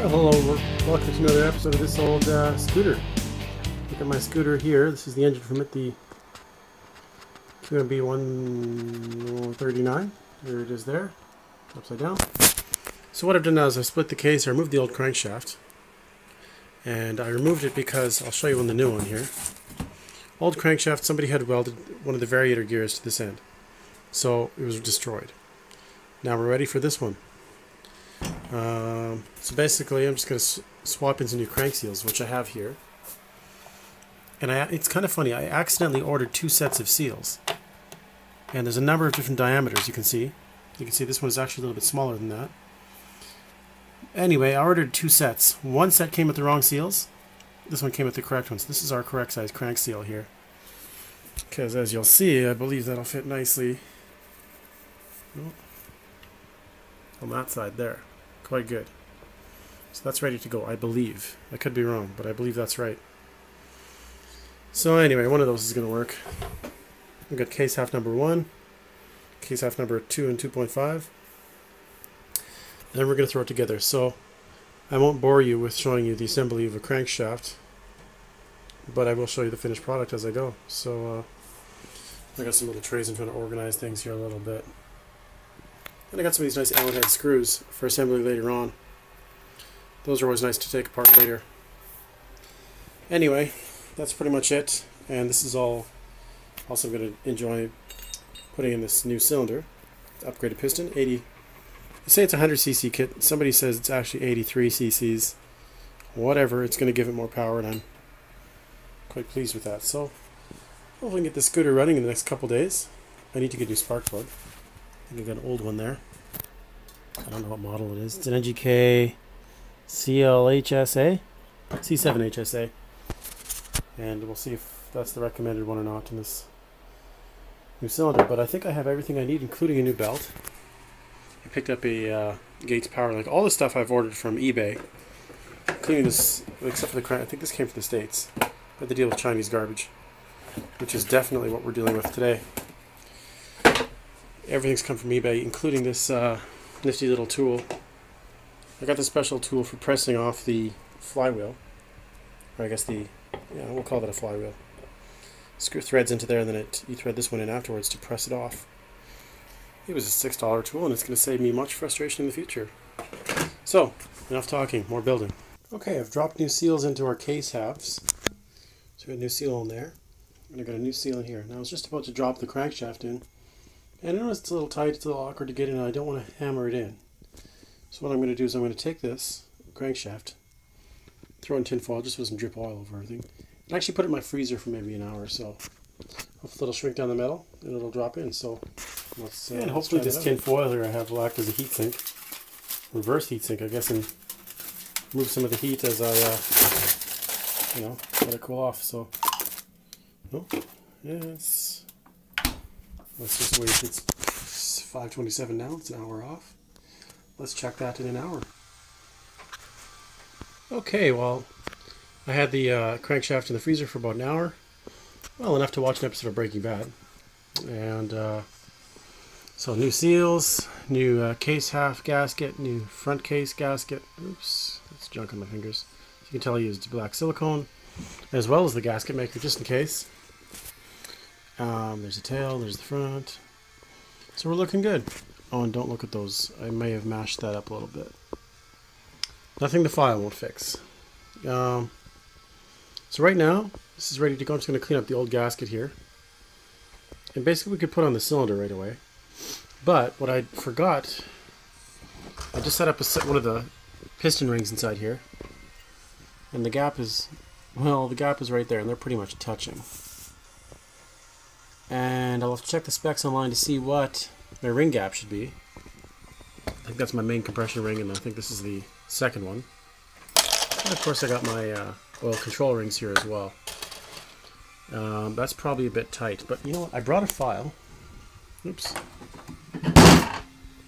Well, hello, welcome to another episode of this old scooter. Look at my scooter here. This is the engine from it, the QMB 139. There it is there, upside down. So what I've done now is I've split the case. I removed the old crankshaft. And I removed it because, I'll show you on the new one here. Old crankshaft, somebody had welded one of the variator gears to this end. So it was destroyed. Now we're ready for this one. So basically I'm just going to swap in some new crank seals, which I have here. And it's kind of funny, I accidentally ordered 2 sets of seals. And there's a number of different diameters you can see. You can see this one is actually a little bit smaller than that. Anyway, I ordered 2 sets. One set came with the wrong seals. This one came with the correct ones. This is our correct size crank seal here. Because as you'll see, I believe that'll fit nicely on that side there. Quite good. So that's ready to go, I believe. I could be wrong, but I believe that's right. So anyway, one of those is going to work. We've got case half number 1, case half number 2 and 2.5. Then we're going to throw it together. So I won't bore you with showing you the assembly of a crankshaft, but I will show you the finished product as I go. So I got some little trays I'm trying to organize things here a little bit. And I got some of these nice Allen head screws for assembly later on. Those are always nice to take apart later. Anyway, that's pretty much it. And this is all also going to enjoy putting in this new cylinder. Upgraded piston, 80. You say it's a 100cc kit. Somebody says it's actually 83 cc's. Whatever, it's going to give it more power, and I'm quite pleased with that. So, hopefully we can get the scooter running in the next couple days. I need to get a new spark plug. I think I got an old one there. I don't know what model it is. It's an NGK CLHSA? C7HSA. And we'll see if that's the recommended one or not in this new cylinder. But I think I have everything I need, including a new belt. I picked up a Gates Power Link. All the stuff I've ordered from eBay, including this, except for the crank. I think this came from the States. I had to deal with Chinese garbage, which is definitely what we're dealing with today. Everything's come from eBay, including this nifty little tool. I got this special tool for pressing off the flywheel, or I guess we'll call that a flywheel. Screw threads into there, and then you thread this one in afterwards to press it off. It was a $6 tool, and it's going to save me much frustration in the future. So, enough talking, more building. Okay, I've dropped new seals into our case halves. So I got a new seal in there, and I got a new seal in here. Now I was just about to drop the crankshaft in, and I noticed it's a little tight, it's a little awkward to get in, and I don't want to hammer it in. So what I'm going to do is I'm going to take this crankshaft, throw it in tin foil just with some drip oil over everything, and actually put it in my freezer for maybe an hour or so. Hopefully it'll shrink down the metal and it'll drop in. So and hopefully this tin foil here I have will act as a heat sink, reverse heat sink I guess, and move some of the heat as I let it cool off. So yes, let's just wait. It's 5:27 now. It's an hour off. Let's check that in an hour. Okay, well, I had the crankshaft in the freezer for about an hour. Well, enough to watch an episode of Breaking Bad. And so new seals, new case half gasket, new front case gasket. Oops, that's junk on my fingers. You can tell I used black silicone, as well as the gasket maker, just in case. There's the tail, there's the front. So we're looking good. Oh, and don't look at those. I may have mashed that up a little bit. Nothing the file won't fix. So right now, this is ready to go. I'm just going to clean up the old gasket here. And basically we could put on the cylinder right away. But what I forgot, I just set up one of the piston rings inside here. And the gap is, well, the gap is right there, and they're pretty much touching. And I'll have to check the specs online to see what my ring gap should be. I think that's my main compression ring, and I think this is the second one. And of course I got my oil control rings here as well. That's probably a bit tight, but you know what? I brought a file, oops,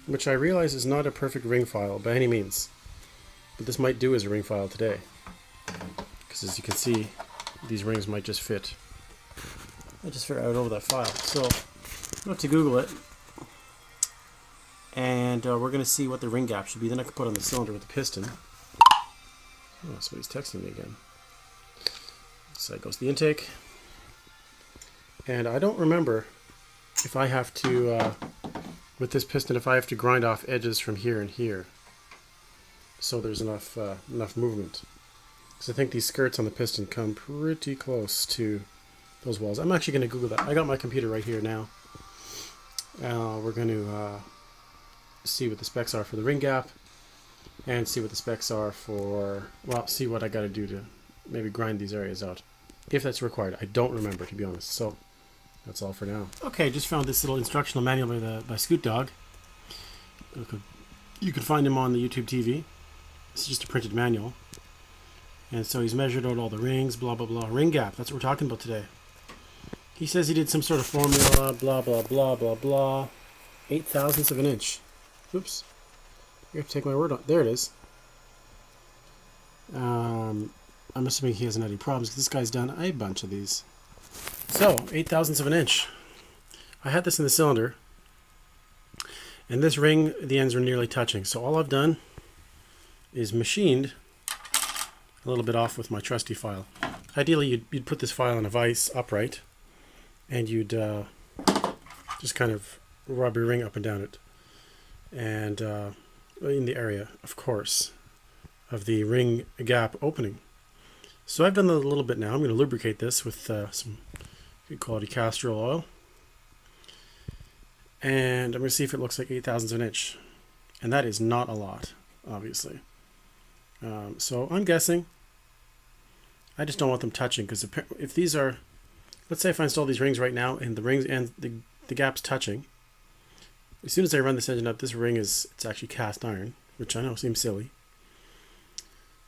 which I realize is not a perfect ring file by any means, but this might do as a ring file today, because as you can see, these rings might just fit. I just figured out over that file. So I'm going to Google it, and we're going to see what the ring gap should be. Then I can put on the cylinder with the piston. Oh, somebody's texting me again. So goes the intake. And I don't remember if I have to, with this piston, if I have to grind off edges from here and here, so there's enough movement. Because I think these skirts on the piston come pretty close to those walls. I'm actually going to Google that. I got my computer right here now. We're going to see what the specs are for the ring gap, and see what the specs are for, well, see what I got to do to maybe grind these areas out, if that's required. I don't remember, to be honest. So that's all for now. Okay, just found this little instructional manual by Scoot Dog. You could find him on the YouTube TV. This is just a printed manual. And so he's measured out all the rings, blah, blah, blah. Ring gap, that's what we're talking about today. He says he did some sort of formula, blah, blah, blah, blah, blah. 8/1000ths of an inch. Oops. You have to take my word on it. There it is. I'm assuming he hasn't had any problems because this guy's done a bunch of these. So, 8/1000ths of an inch. I had this in the cylinder, and this ring, the ends are nearly touching. So all I've done is machined a little bit off with my trusty file. Ideally, you'd put this file in a vise upright, and you'd just kind of rub your ring up and down it. And in the area, of course, of the ring gap opening. So I've done that a little bit now. I'm going to lubricate this with some good quality castor oil. And I'm going to see if it looks like 8/1000ths of an inch. And that is not a lot, obviously. So I'm guessing. I just don't want them touching, because if these are, let's say if I install these rings right now and the rings and the gap's touching, as soon as I run this engine up, this ring it's actually cast iron, which I know seems silly.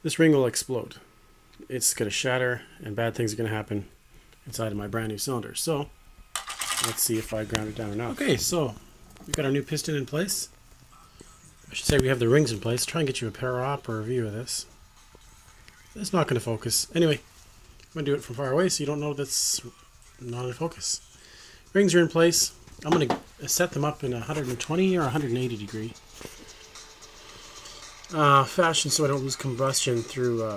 This ring will explode. It's going to shatter, and bad things are going to happen inside of my brand new cylinder. So let's see if I ground it down or not. Okay, so we've got our new piston in place. I should say we have the rings in place. Try and get you a para-op or a view of this. It's not going to focus. Anyway, I'm going to do it from far away so you don't know that's not in focus. Rings are in place. I'm going to set them up in 120 or 180 degree fashion so I don't lose combustion through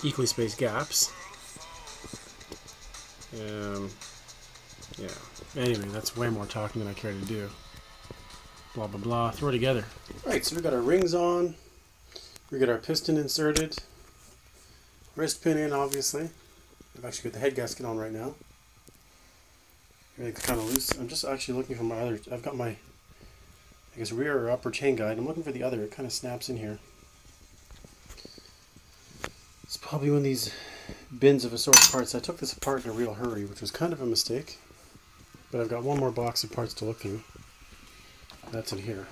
equally spaced gaps. Yeah. Anyway, that's way more talking than I care to do. Blah, blah, blah. Throw it together. Alright, so we've got our rings on. We've got our piston inserted. Wrist pin in, obviously. I've actually got the head gasket on right now. Everything's kind of loose. I'm just actually looking for my other... I've got my, I guess, rear or upper chain guide. I'm looking for the other. It kind of snaps in here. It's probably one of these bins of assorted parts. I took this apart in a real hurry, which was kind of a mistake. But I've got one more box of parts to look through. That's in here.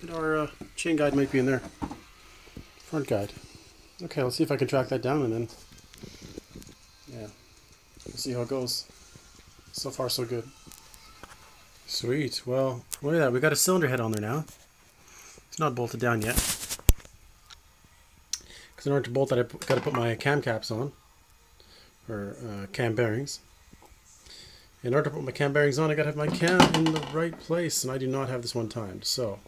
And our chain guide might be in there. Front guide. Okay, let's see if I can track that down, and then, yeah, we'll see how it goes. So far, so good. Sweet. Well, look at that. We got a cylinder head on there now. It's not bolted down yet. Because in order to bolt that, I've got to put my cam caps on, or cam bearings. In order to put my cam bearings on, I got to have my cam in the right place, and I do not have this one timed. So,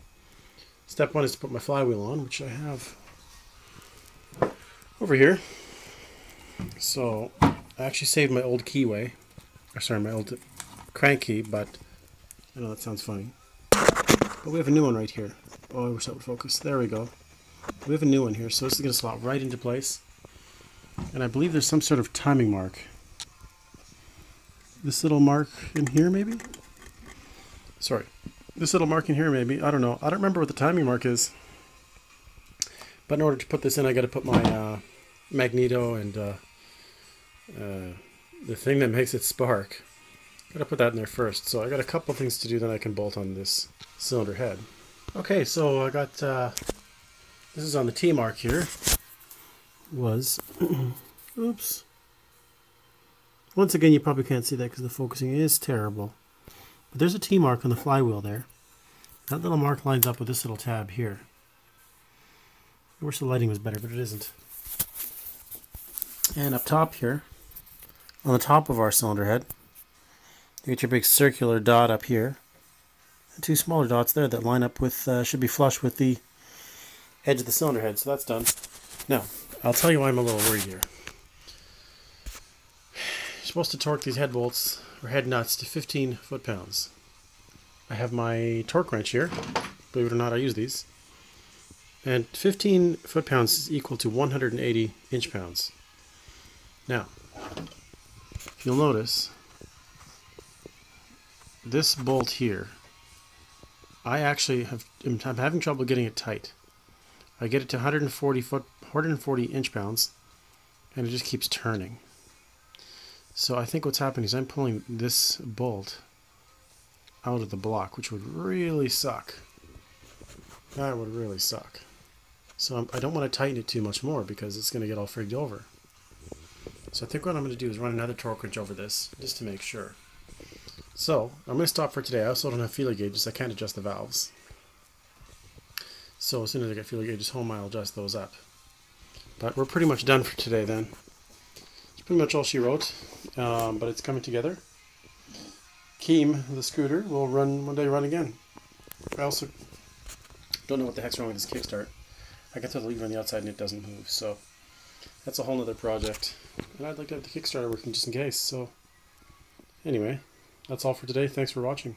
step one is to put my flywheel on, which I have over here. So I actually saved my old keyway, or sorry, my old crank key, but I know that sounds funny. But we have a new one right here. Oh, I wish that would focus. There we go. We have a new one here, so this is going to slot right into place. And I believe there's some sort of timing mark. This little mark in here, maybe? Sorry. This little mark in here, maybe. I don't know. I don't remember what the timing mark is. But in order to put this in, I got to put my magneto and the thing that makes it spark. Got to put that in there first. So I got a couple things to do, then I can bolt on this cylinder head. Okay, so I got this is on the T mark here. Oops. Once again, you probably can't see that because the focusing is terrible. But there's a T mark on the flywheel there. That little mark lines up with this little tab here. I wish the lighting was better, but it isn't. And up top here, on the top of our cylinder head, you get your big circular dot up here. And two smaller dots there that line up with, should be flush with the edge of the cylinder head. So that's done. Now, I'll tell you why I'm a little worried here. You're supposed to torque these head bolts or head nuts to 15 foot-pounds. I have my torque wrench here. Believe it or not, I use these. And 15 foot-pounds is equal to 180 inch-pounds. Now, you'll notice this bolt here, I actually I'm having trouble getting it tight. I get it to 140 inch-pounds, and it just keeps turning. So I think what's happening is I'm pulling this bolt out of the block, which would really suck. That would really suck. So I don't want to tighten it too much more because it's going to get all frigged over. So I think what I'm going to do is run another torque wrench over this just to make sure. So I'm going to stop for today. I also don't have feeler gauges. I can't adjust the valves. So as soon as I get feeler gauges home, I'll adjust those up. But we're pretty much done for today then. It's pretty much all she wrote, but it's coming together. Keem, the scooter, will one day run again. I also don't know what the heck's wrong with this kickstart. I can throw the lever on the outside and it doesn't move, so that's a whole other project. And I'd like to have the Kickstarter working just in case. So anyway, that's all for today. Thanks for watching.